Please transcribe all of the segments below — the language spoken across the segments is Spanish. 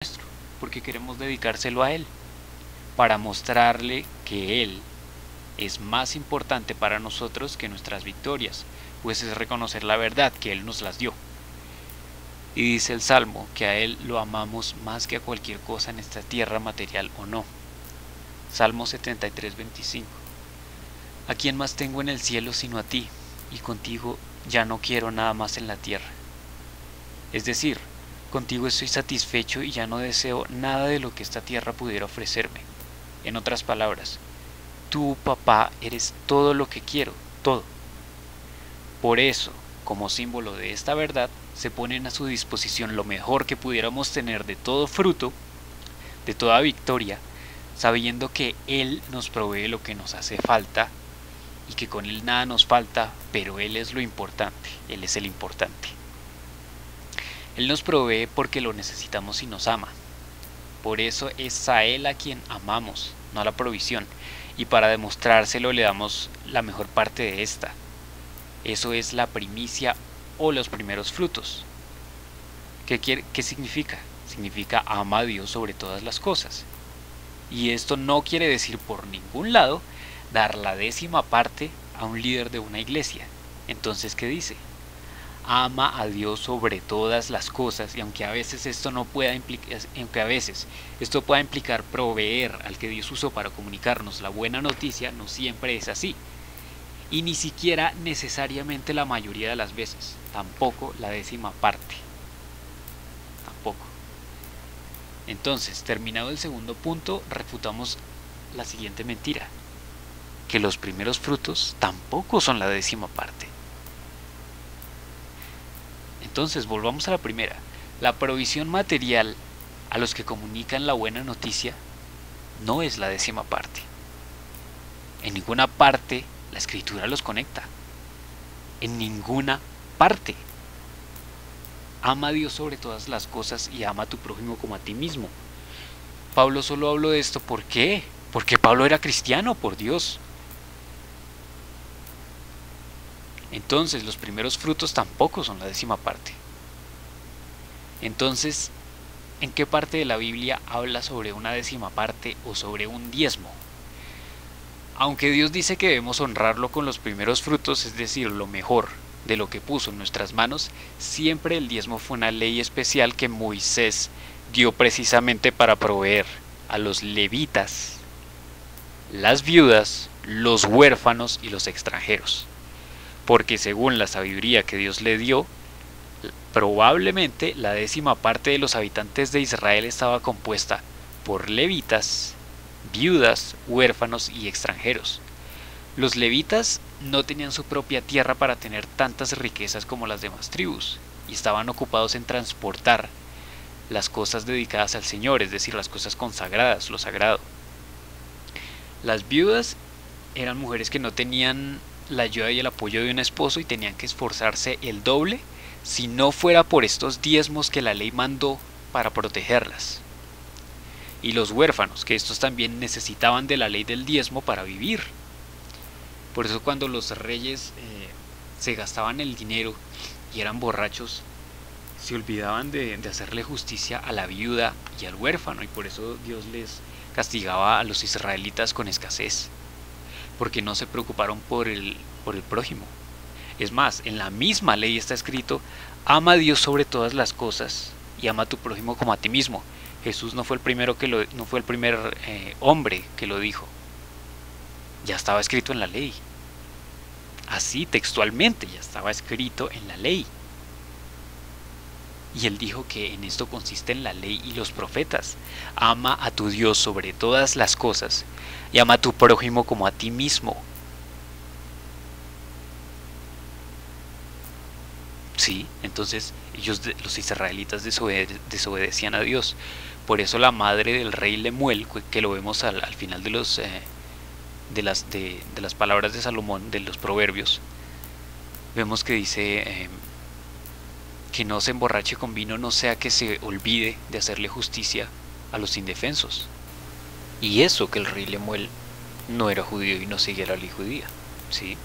nuestro, porque queremos dedicárselo a Él, para mostrarle que Él es más importante para nosotros que nuestras victorias, pues es reconocer la verdad que Él nos las dio. Y dice el Salmo que a Él lo amamos más que a cualquier cosa en esta tierra, material o no. Salmo 73:25. ¿A quién más tengo en el cielo sino a ti? Y contigo ya no quiero nada más en la tierra. Es decir, contigo estoy satisfecho y ya no deseo nada de lo que esta tierra pudiera ofrecerme. En otras palabras, tú, papá, eres todo lo que quiero, todo. Por eso, como símbolo de esta verdad, se ponen a su disposición lo mejor que pudiéramos tener de todo fruto, de toda victoria, sabiendo que Él nos provee lo que nos hace falta y que con Él nada nos falta, pero Él es lo importante, Él es el importante. Él nos provee porque lo necesitamos y nos ama. Por eso es a Él a quien amamos, no a la provisión, y para demostrárselo le damos la mejor parte de esta. Eso es la primicia o los primeros frutos. ¿Qué significa? Significa ama a Dios sobre todas las cosas. Y esto no quiere decir por ningún lado dar la 10ª parte a un líder de una iglesia. Entonces, ¿qué dice? Ama a Dios sobre todas las cosas, y aunque a veces esto pueda implicar proveer al que Dios usó para comunicarnos la buena noticia, no siempre es así. Y ni siquiera necesariamente la mayoría de las veces, tampoco la 10ª parte. Tampoco. Entonces, terminado el segundo punto, refutamos la siguiente mentira: que los primeros frutos tampoco son la 10ª parte. Entonces, volvamos a la primera. La provisión material a los que comunican la buena noticia no es la 10ª parte. En ninguna parte la Escritura los conecta. En ninguna parte. Ama a Dios sobre todas las cosas y ama a tu prójimo como a ti mismo. Pablo solo habló de esto, ¿por qué? Porque Pablo era cristiano, por Dios. Entonces, los primeros frutos tampoco son la 10ª parte. Entonces, ¿en qué parte de la Biblia habla sobre una 10ª parte o sobre un diezmo? Aunque Dios dice que debemos honrarlo con los primeros frutos, es decir, lo mejor de lo que puso en nuestras manos, siempre el diezmo fue una ley especial que Moisés dio precisamente para proveer a los levitas, las viudas, los huérfanos y los extranjeros. Porque según la sabiduría que Dios le dio, probablemente la 10ª parte de los habitantes de Israel estaba compuesta por levitas, viudas, huérfanos y extranjeros. Los levitas no tenían su propia tierra para tener tantas riquezas como las demás tribus, y estaban ocupados en transportar las cosas dedicadas al Señor, es decir, las cosas consagradas, lo sagrado. Las viudas eran mujeres que no tenían la ayuda y el apoyo de un esposo y tenían que esforzarse el doble si no fuera por estos diezmos que la ley mandó para protegerlas. Y los huérfanos, que estos también necesitaban de la ley del diezmo para vivir. Por eso cuando los reyes se gastaban el dinero y eran borrachos, se olvidaban de hacerle justicia a la viuda y al huérfano, y por eso Dios les castigaba a los israelitas con escasez, porque no se preocuparon por el prójimo. Es más, en la misma ley está escrito: ama a Dios sobre todas las cosas y ama a tu prójimo como a ti mismo. Jesús no fue el primer hombre que lo dijo. Ya estaba escrito en la ley. Así textualmente ya estaba escrito en la ley. Y él dijo que en esto consiste en la ley y los profetas: ama a tu Dios sobre todas las cosas y ama a tu prójimo como a ti mismo. Sí, entonces los israelitas desobedecían a Dios. Por eso la madre del rey Lemuel, que lo vemos al final de las palabras de Salomón, de los proverbios, vemos que dice que no se emborrache con vino, no sea que se olvide de hacerle justicia a los indefensos. Y eso que el rey Lemuel no era judío y no seguía la ley judía, ¿sí?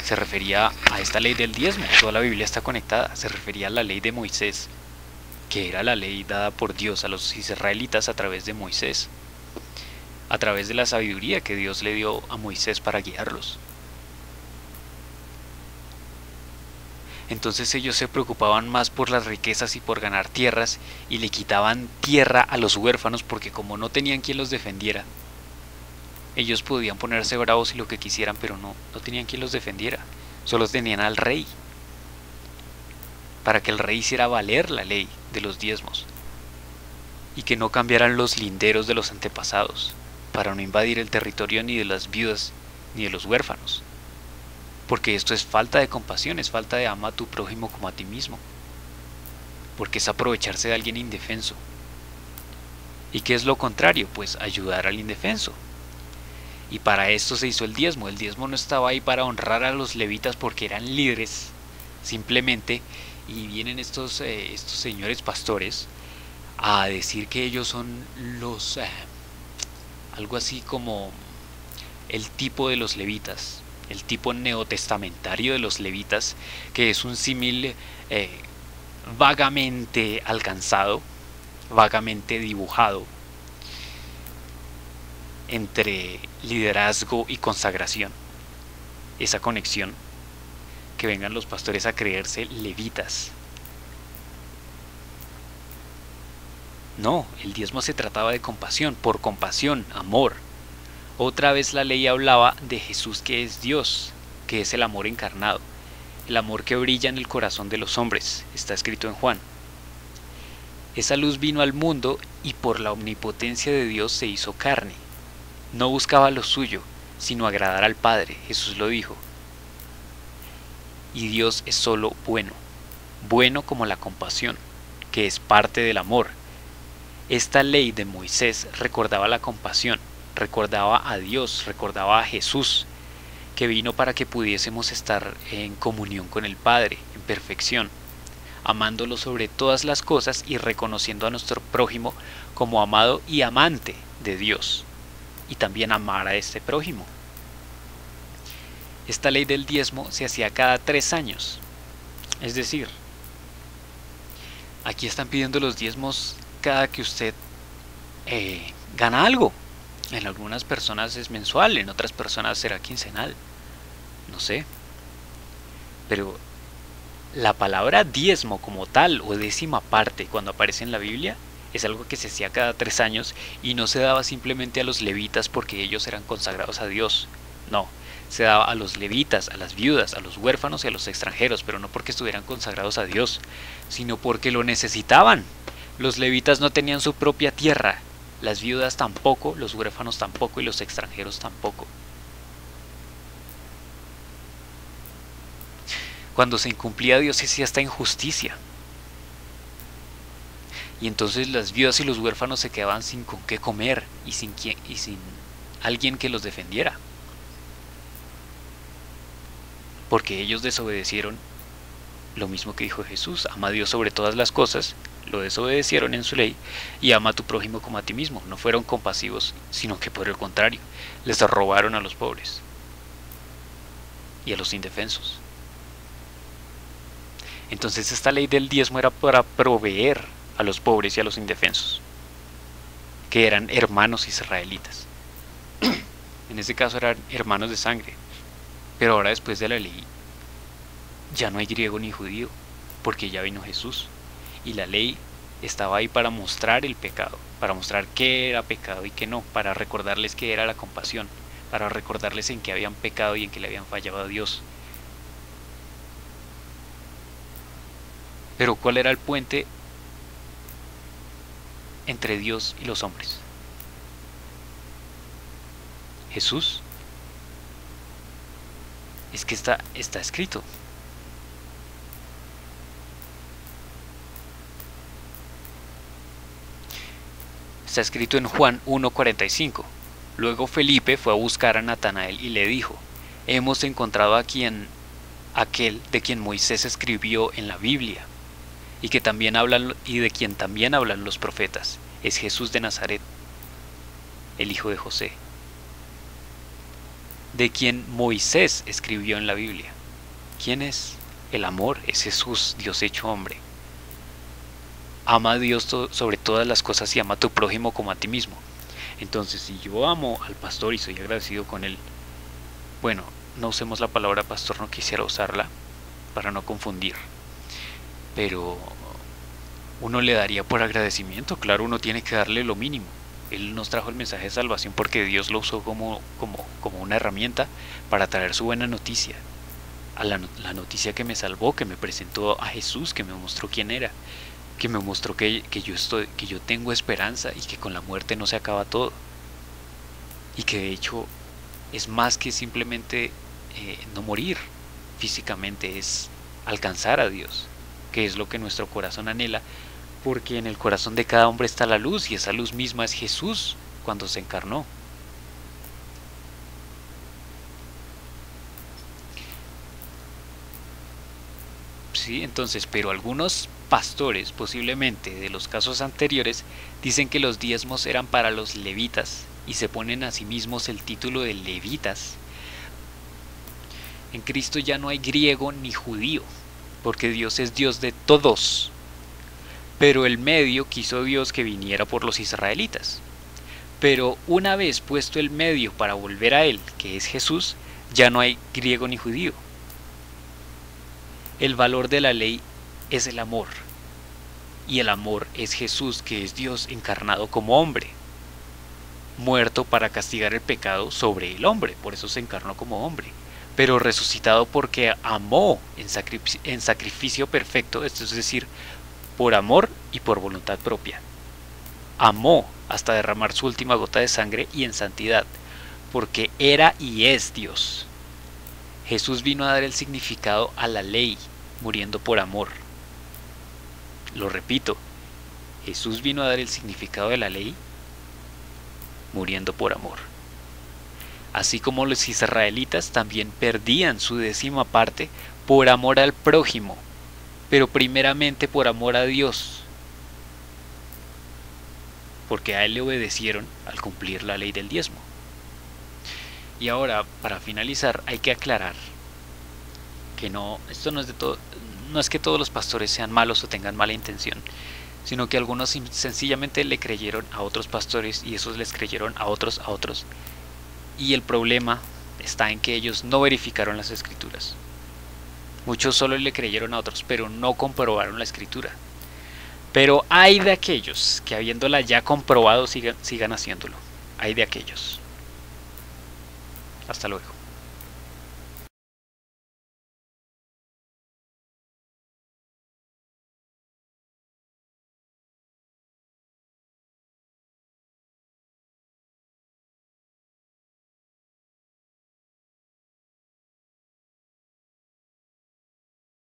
Se refería a esta ley del diezmo. Toda la Biblia está conectada. Se refería a la ley de Moisés. que era la ley dada por Dios a los israelitas a través de Moisés, a través de la sabiduría que Dios le dio a Moisés para guiarlos. Entonces ellos se preocupaban más por las riquezas y por ganar tierras, y le quitaban tierra a los huérfanos porque como no tenían quien los defendiera, ellos podían ponerse bravos y lo que quisieran, pero no tenían quien los defendiera. Solo tenían al rey, para que el rey hiciera valer la ley de los diezmos, y que no cambiaran los linderos de los antepasados, para no invadir el territorio ni de las viudas ni de los huérfanos. Porque esto es falta de compasión, es falta de ama a tu prójimo como a ti mismo. Porque es aprovecharse de alguien indefenso. ¿Y qué es lo contrario? Pues ayudar al indefenso. Y para esto se hizo el diezmo. El diezmo no estaba ahí para honrar a los levitas porque eran líderes, simplemente, y vienen estos señores pastores a decir que ellos son los, algo así como el tipo de los levitas, el tipo neotestamentario de los levitas, que es un símil vagamente alcanzado, vagamente dibujado entre liderazgo y consagración. Esa conexión, que vengan los pastores a creerse levitas. No, el diezmo se trataba de compasión, por compasión, amor. Otra vez la ley hablaba de Jesús, que es Dios, que es el amor encarnado, el amor que brilla en el corazón de los hombres, está escrito en Juan. Esa luz vino al mundo y por la omnipotencia de Dios se hizo carne. No buscaba lo suyo, sino agradar al Padre, Jesús lo dijo. Y Dios es solo bueno, bueno como la compasión, que es parte del amor. Esta ley de Moisés recordaba la compasión, recordaba a Dios, recordaba a Jesús, que vino para que pudiésemos estar en comunión con el Padre, en perfección, amándolo sobre todas las cosas y reconociendo a nuestro prójimo como amado y amante de Dios, y también amar a este prójimo. Esta ley del diezmo se hacía cada 3 años, es decir, aquí están pidiendo los diezmos cada que usted gana algo. En algunas personas es mensual, en otras personas será quincenal, no sé. Pero la palabra diezmo como tal o décima parte cuando aparece en la Biblia es algo que se hacía cada 3 años y no se daba simplemente a los levitas porque ellos eran consagrados a Dios. No, se daba a los levitas, a las viudas, a los huérfanos y a los extranjeros, pero no porque estuvieran consagrados a Dios, sino porque lo necesitaban. Los levitas no tenían su propia tierra, las viudas tampoco, los huérfanos tampoco y los extranjeros tampoco. Cuando se incumplía Dios hacía esta injusticia. Y entonces las viudas y los huérfanos se quedaban sin con qué comer y sin alguien que los defendiera. Porque ellos desobedecieron lo mismo que dijo Jesús: ama a Dios sobre todas las cosas. Lo desobedecieron en su ley, y ama a tu prójimo como a ti mismo. No fueron compasivos, sino que por el contrario, les robaron a los pobres y a los indefensos. Entonces esta ley del diezmo era para proveer a los pobres y a los indefensos, que eran hermanos israelitas. En este caso eran hermanos de sangre, pero ahora después de la ley ya no hay griego ni judío, porque ya vino Jesús. Y la ley estaba ahí para mostrar el pecado, para mostrar qué era pecado y qué no, para recordarles qué era la compasión, para recordarles en qué habían pecado y en qué le habían fallado a Dios. Pero ¿cuál era el puente entre Dios y los hombres? Jesús. Es que está escrito. Está escrito en Juan 1:45. Luego Felipe fue a buscar a Natanael y le dijo: hemos encontrado a aquel de quien Moisés escribió en la Biblia y de quien también hablan los profetas. Es Jesús de Nazaret, el hijo de José, de quien Moisés escribió en la Biblia. ¿Quién es? El amor es Jesús, Dios hecho hombre. ama a Dios sobre todas las cosas y ama a tu prójimo como a ti mismo. Entonces, si yo amo al pastor y soy agradecido con él, bueno, no usemos la palabra pastor, no quisiera usarla para no confundir, pero uno le daría por agradecimiento, claro, uno tiene que darle lo mínimo. Él nos trajo el mensaje de salvación porque Dios lo usó como una herramienta para traer su buena noticia. La noticia que me salvó, que me presentó a Jesús, que me mostró quién era, que me mostró que yo tengo esperanza y que con la muerte no se acaba todo. Y que de hecho es más que simplemente no morir físicamente, es alcanzar a Dios, que es lo que nuestro corazón anhela, porque en el corazón de cada hombre está la luz y esa luz misma es Jesús cuando se encarnó. Sí, entonces, pero algunos pastores, posiblemente de los casos anteriores, dicen que los diezmos eran para los levitas y se ponen a sí mismos el título de levitas. En Cristo ya no hay griego ni judío, porque Dios es Dios de todos. Pero el medio quiso Dios que viniera por los israelitas. Pero una vez puesto el medio para volver a Él, que es Jesús, ya no hay griego ni judío. El valor de la ley es el amor, y el amor es Jesús, que es Dios encarnado como hombre, muerto para castigar el pecado sobre el hombre, por eso se encarnó como hombre, pero resucitado porque amó en sacrificio perfecto, esto es decir, por amor y por voluntad propia. Amó hasta derramar su última gota de sangre y en santidad, porque era y es Dios. Jesús vino a dar el significado a la ley, muriendo por amor. Lo repito, Jesús vino a dar el significado de la ley, muriendo por amor. Así como los israelitas también perdían su 10ª parte por amor al prójimo, pero primeramente por amor a Dios, porque a Él le obedecieron al cumplir la ley del diezmo. Y ahora, para finalizar, hay que aclarar que esto no es de todo, no es que todos los pastores sean malos o tengan mala intención, sino que algunos sencillamente le creyeron a otros pastores y esos les creyeron a otros, y el problema está en que ellos no verificaron las escrituras. Muchos solo le creyeron a otros, pero no comprobaron la escritura. Pero hay de aquellos que habiéndola ya comprobado sigan haciéndolo. Hay de aquellos. Hasta luego.